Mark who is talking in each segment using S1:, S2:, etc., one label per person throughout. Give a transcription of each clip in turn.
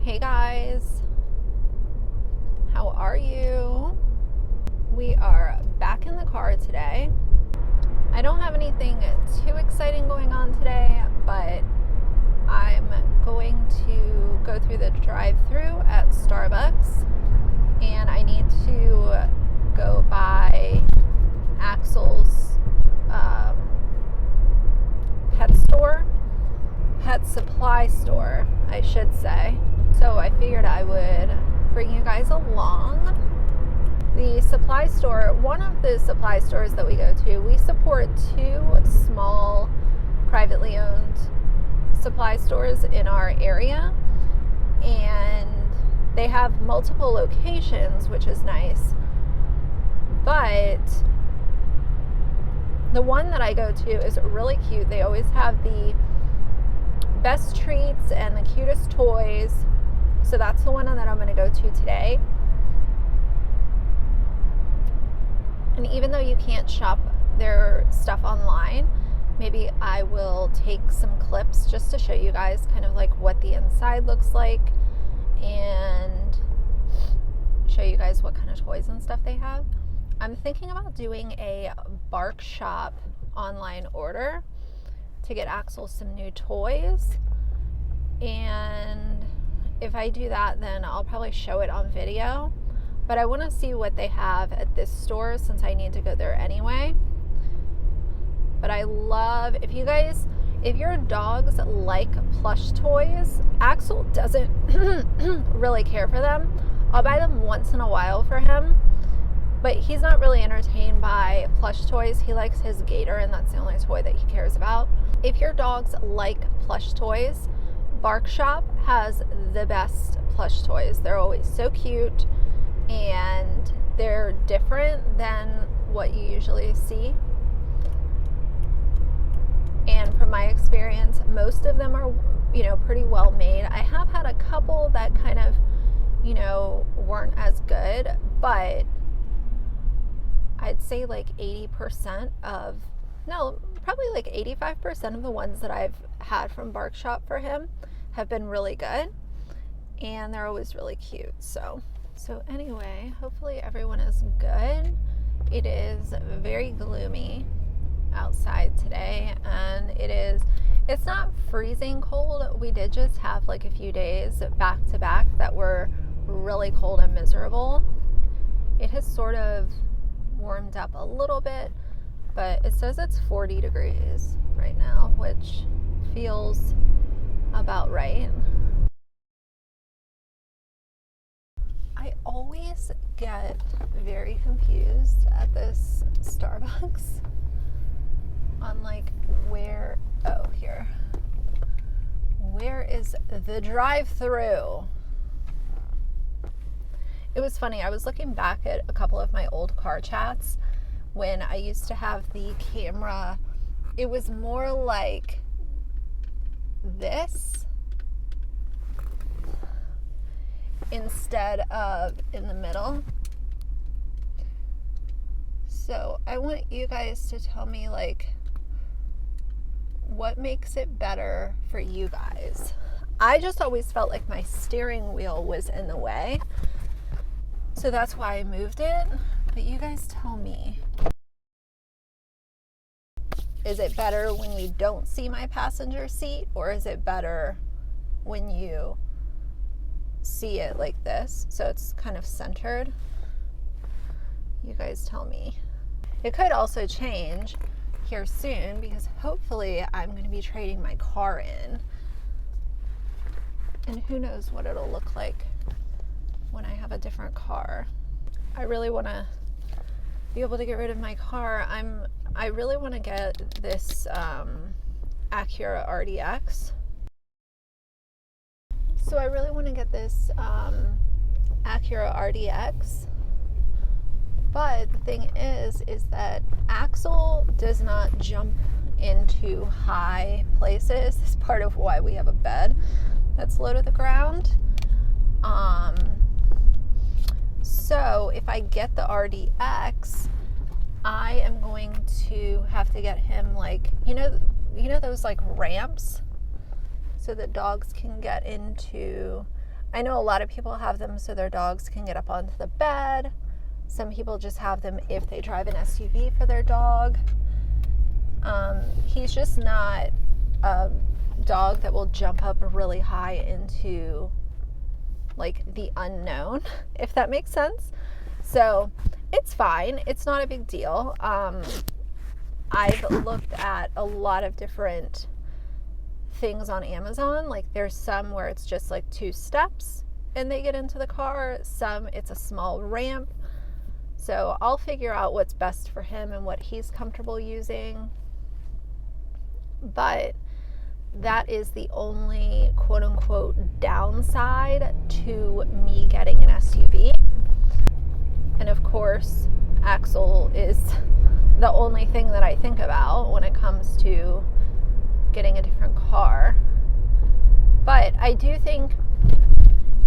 S1: Hey guys, how are you? We are back in the car today. I don't have anything too exciting going on today, but I'm going to go through the drive-thru at Starbucks, and I need to go by Axel's pet supply store, I should say. So I figured I would bring you guys along. The supply store, one of the supply stores that we go to, we support two small privately owned supply stores in our area, and they have multiple locations, which is nice. But the one that I go to is really cute. They always have the best treats and the cutest toys. So that's the one that I'm going to go to today. And even though you can't shop their stuff online, maybe I will take some clips just to show you guys kind of like what the inside looks like and show you guys what kind of toys and stuff they have. I'm thinking about doing a Bark Shop online order to get Axel some new toys, and if I do that, then I'll probably show it on video. But I want to see what they have at this store since I need to go there anyway. But I love, if your dogs like plush toys, Axel doesn't really care for them. I'll buy them once in a while for him, but he's not really entertained by plush toys. He likes his gator, and that's the only toy that he cares about. If your dogs like plush toys, Bark Shop has the best plush toys. They're always so cute, and they're different than what you usually see. And from my experience, most of them are, pretty well made. I have had a couple that kind of, weren't as good, but I'd say like 80% of, no, probably like 85% of the ones that I've had from Bark Shop for him have been really good, and they're always really cute. So anyway, hopefully everyone is good. It is very gloomy outside today, and it's not freezing cold. We did just have like a few days back to back that were really cold and miserable. It has sort of warmed up a little bit, but it says it's 40 degrees right now, which feels about right. I always get very confused at this Starbucks on like where is the drive-thru? It was funny, I was looking back at a couple of my old car chats when I used to have the camera. It was more like this instead of in the middle. So I want you guys to tell me like what makes it better for you guys. I just always felt like my steering wheel was in the way, so that's why I moved it. But you guys tell me. Is it better when you don't see my passenger seat, or is it better when you see it like this, so it's kind of centered? You guys tell me. It could also change here soon, because hopefully I'm going to be trading my car in, and who knows what it'll look like when I have a different car. I really want to be able to get rid of my car. I really want to get this Acura RDX. So I really want to get this Acura RDX. But the thing is that Axel does not jump into high places. It's part of why we have a bed that's low to the ground. So if I get the RDX, I am going to have to get him like, those like ramps so that dogs can get into I know a lot of people have them so their dogs can get up onto the bed. Some people just have them if they drive an SUV for their dog. He's just not a dog that will jump up really high into like the unknown, if that makes sense. So it's fine. It's not a big deal. I've looked at a lot of different things on Amazon. Like there's some where it's just like 2 steps and they get into the car. Some it's a small ramp. So I'll figure out what's best for him and what he's comfortable using. But that is the only quote unquote downside to me getting an SUV. And of course, Axel is the only thing that I think about when it comes to getting a different car. But I do think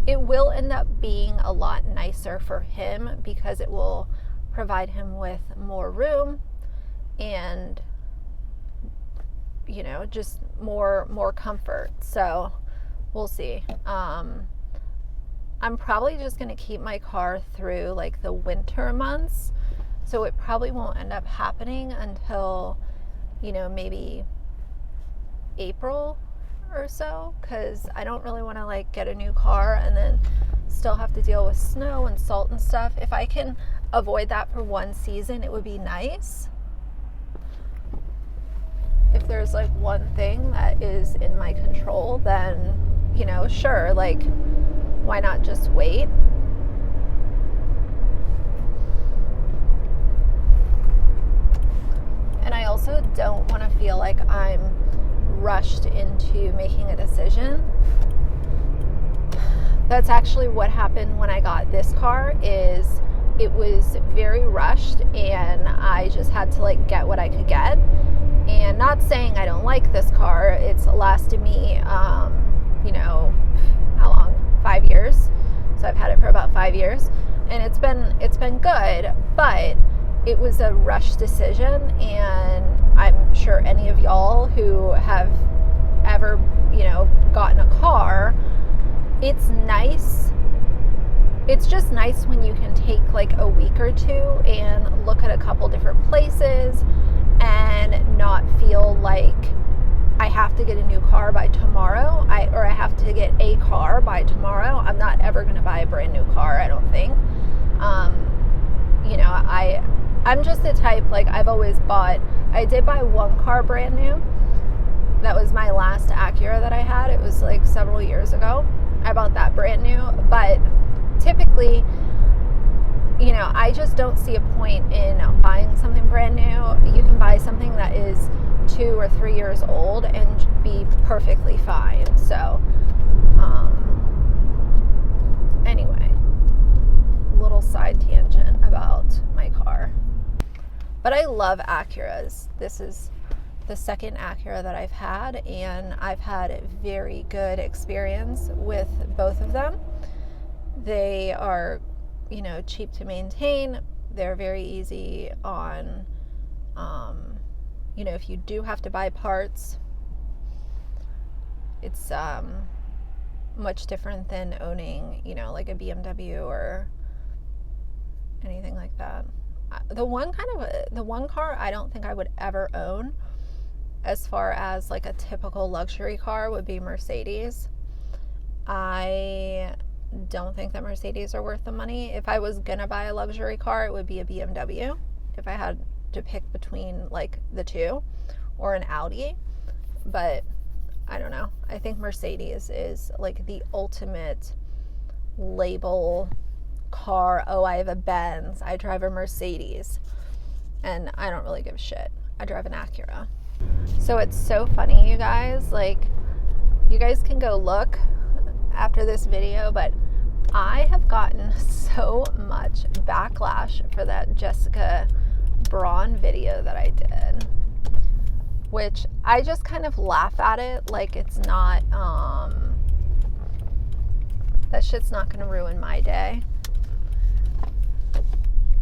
S1: it will end up being a lot nicer for him because it will provide him with more room and, you know, just more comfort. So we'll see. I'm probably just going to keep my car through like the winter months. So it probably won't end up happening until, you know, maybe April or so, because I don't really want to like get a new car and then still have to deal with snow and salt and stuff. If I can avoid that for one season, it would be nice. If there's like one thing that is in my control, then, you know, sure, like why not just wait? And I also don't want to feel like I'm rushed into making a decision. That's actually what happened when I got this car. Is it was very rushed and I just had to like get what I could get. And not saying I don't like this car, it's lasted me you know, how long? 5 years. So I've had it for about 5 years and it's been good, but it was a rush decision. And I'm sure any of y'all who have ever, you know, gotten a car, it's nice. It's just nice when you can take like a week or two and look at a couple different places and not feel like I have to get a new car by tomorrow, or I have to get a car by tomorrow. I'm not ever going to buy a brand new car, I don't think. You know, I'm just the type, like I've always bought, I did buy one car brand new. That was my last Acura that I had. It was like several years ago. I bought that brand new, but typically, you know, I just don't see a point in buying something brand new. You can buy something that is 2 or 3 years old and be perfectly fine. So, anyway, little side tangent about my car. But I love Acuras. This is the second Acura that I've had, and I've had a very good experience with both of them. They are, you know, cheap to maintain. They're very easy on, you know, if you do have to buy parts, it's much different than owning, you know, like a BMW or anything like that. The one car I don't think I would ever own as far as like a typical luxury car would be Mercedes. I don't think that Mercedes are worth the money. If I was gonna buy a luxury car, it would be a BMW if I had to pick between like the two, or an Audi. But I don't know. I think Mercedes is like the ultimate label car. Oh, I have a Benz, I drive a Mercedes, and I don't really give a shit. I drive an Acura. So it's so funny, you guys, like you guys can go look after this video, but I have gotten so much backlash for that Jessica Braun video that I did, which I just kind of laugh at it like it's not that shit's not gonna ruin my day.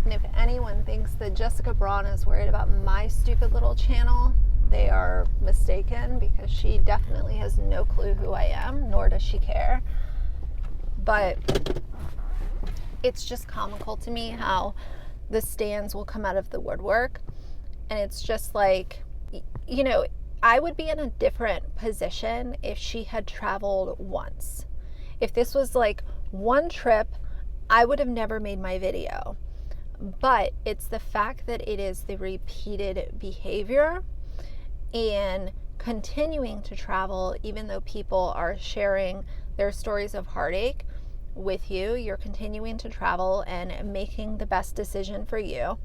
S1: And if anyone thinks that Jessica Braun is worried about my stupid little channel, they are mistaken, because she definitely has no clue who I am, nor does she care. but it's just comical to me how the stands will come out of the woodwork, and it's just like, you know, I would be in a different position if she had traveled once. If this was like one trip, I would have never made my video. But it's the fact that it is the repeated behavior and continuing to travel, even though people are sharing their stories of heartache with you. You're continuing to travel and making the best decision for you.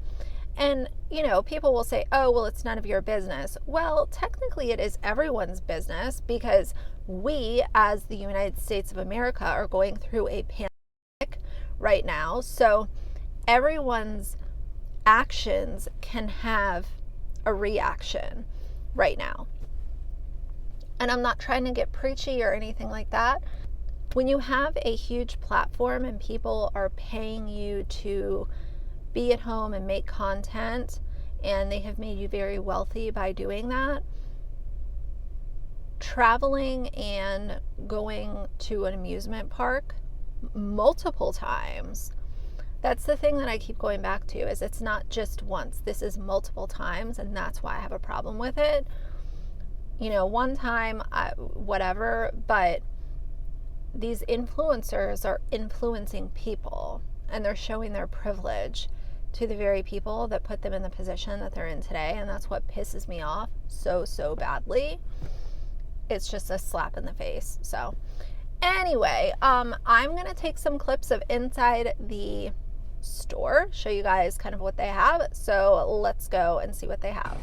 S1: And, you know, people will say, oh, well, it's none of your business. Well, technically it is everyone's business, because we, as the United States of America, are going through a pandemic right now. So everyone's actions can have a reaction right now. And I'm not trying to get preachy or anything like that. When you have a huge platform and people are paying you to be at home and make content, and they have made you very wealthy by doing that, traveling and going to an amusement park multiple times, that's the thing that I keep going back to, is it's not just once. This is multiple times, and that's why I have a problem with it. You know, one time, whatever, but these influencers are influencing people, and they're showing their privilege to the very people that put them in the position that they're in today, and that's what pisses me off so badly. It's just a slap in the face. So anyway, I'm gonna take some clips of inside the store, show you guys kind of what they have. So let's go and see what they have.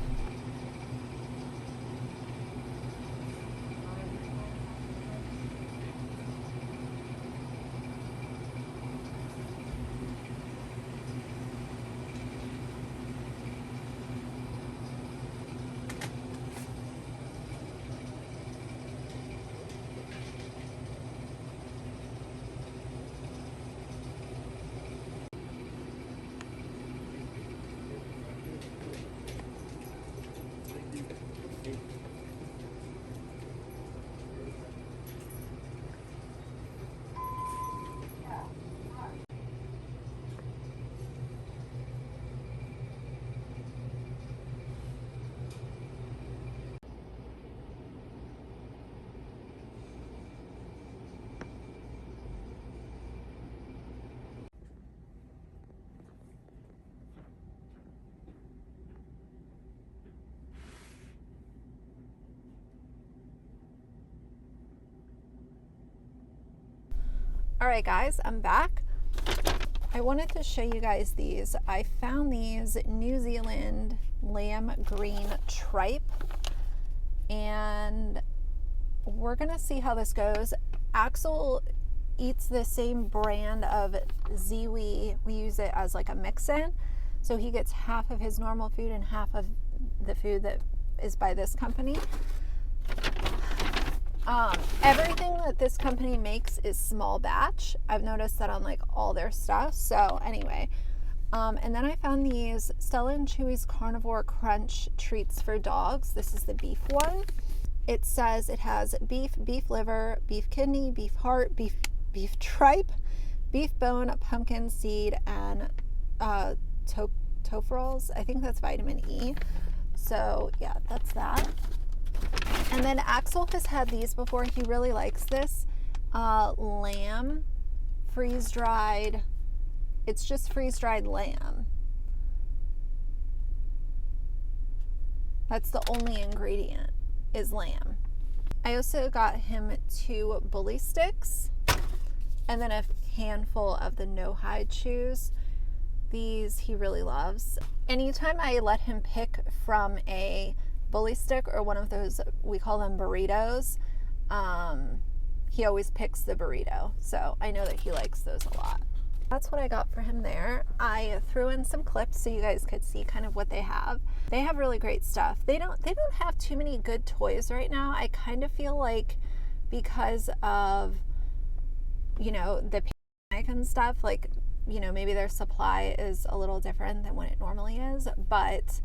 S1: All right, guys, I'm back. I wanted to show you guys these. I found these New Zealand lamb green tripe, and we're gonna see how this goes. Axel eats the same brand of Ziwi. We use it as like a mix-in, so he gets half of his normal food and half of the food that is by this company. Everything that this company makes is small batch. I've noticed that on like all their stuff. So anyway, and then I found these Stella and Chewy's Carnivore Crunch treats for dogs. This is the beef one. It says it has beef, beef liver, beef kidney, beef heart, beef tripe, beef bone, pumpkin seed, and tofurls. I think that's vitamin E. So yeah, that's that. And then Axel has had these before. He really likes this lamb freeze-dried. It's just freeze-dried lamb. That's the only ingredient is lamb. I also got him 2 bully sticks and then a handful of the no hide chews. These he really loves. Anytime I let him pick from a bully stick or one of those, we call them burritos, he always picks the burrito. So I know that he likes those a lot. That's what I got for him there. I threw in some clips so you guys could see kind of what they have. They have really great stuff. They don't have too many good toys right now. I kind of feel like because of, you know, the pandemic and stuff, like, you know, maybe their supply is a little different than what it normally is, but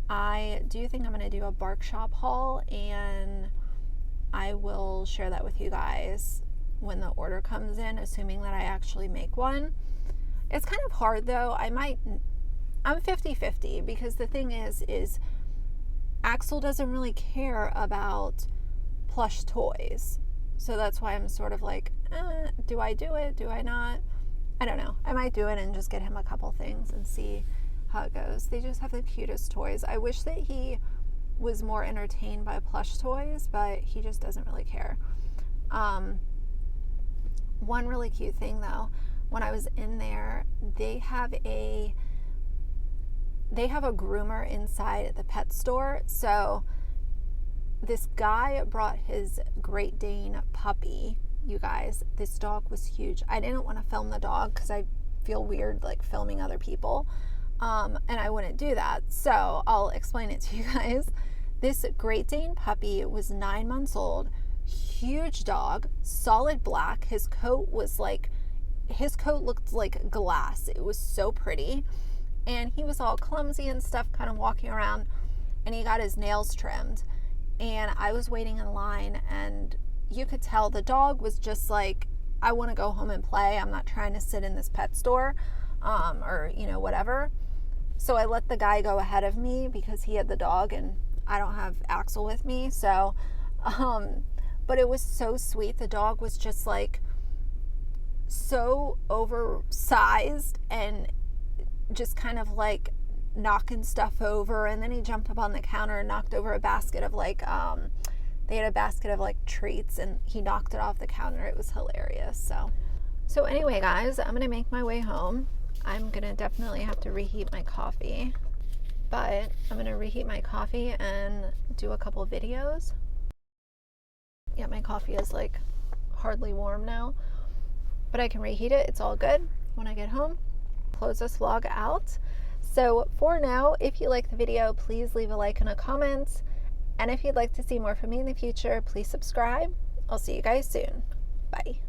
S1: I do think I'm going to do a Bark Shop haul, and I will share that with you guys when the order comes in, assuming that I actually make one. It's kind of hard though. I'm 50-50 because the thing is Axel doesn't really care about plush toys. So that's why I'm sort of like, do I do it? Do I not? I don't know. I might do it and just get him a couple things and see how it goes. They just have the cutest toys. I wish that he was more entertained by plush toys, but he just doesn't really care. One really cute thing though, when I was in there, they have a groomer inside at the pet store. So this guy brought his Great Dane puppy. You guys, this dog was huge. I didn't want to film the dog because I feel weird like filming other people, and I wouldn't do that. So I'll explain it to you guys. This Great Dane puppy was 9 months old, huge dog, solid black. His coat looked like glass. It was so pretty. And he was all clumsy and stuff, kind of walking around, and he got his nails trimmed. And I was waiting in line, and you could tell the dog was just like, I want to go home and play. I'm not trying to sit in this pet store, or, whatever. So I let the guy go ahead of me because he had the dog and I don't have Axel with me. So, but it was so sweet. The dog was just like so oversized and just kind of like knocking stuff over, and then he jumped up on the counter and knocked over a basket of like they had a basket of like treats, and he knocked it off the counter. It was hilarious. So anyway guys, I'm gonna make my way home. I'm gonna definitely have to reheat my coffee, but I'm gonna reheat my coffee and do a couple videos. Yeah, my coffee is like hardly warm now, but I can reheat it. It's all good. When I get home, close this vlog out. So for now, if you like the video, please leave a like and a comment. And if you'd like to see more from me in the future, please subscribe. I'll see you guys soon. Bye.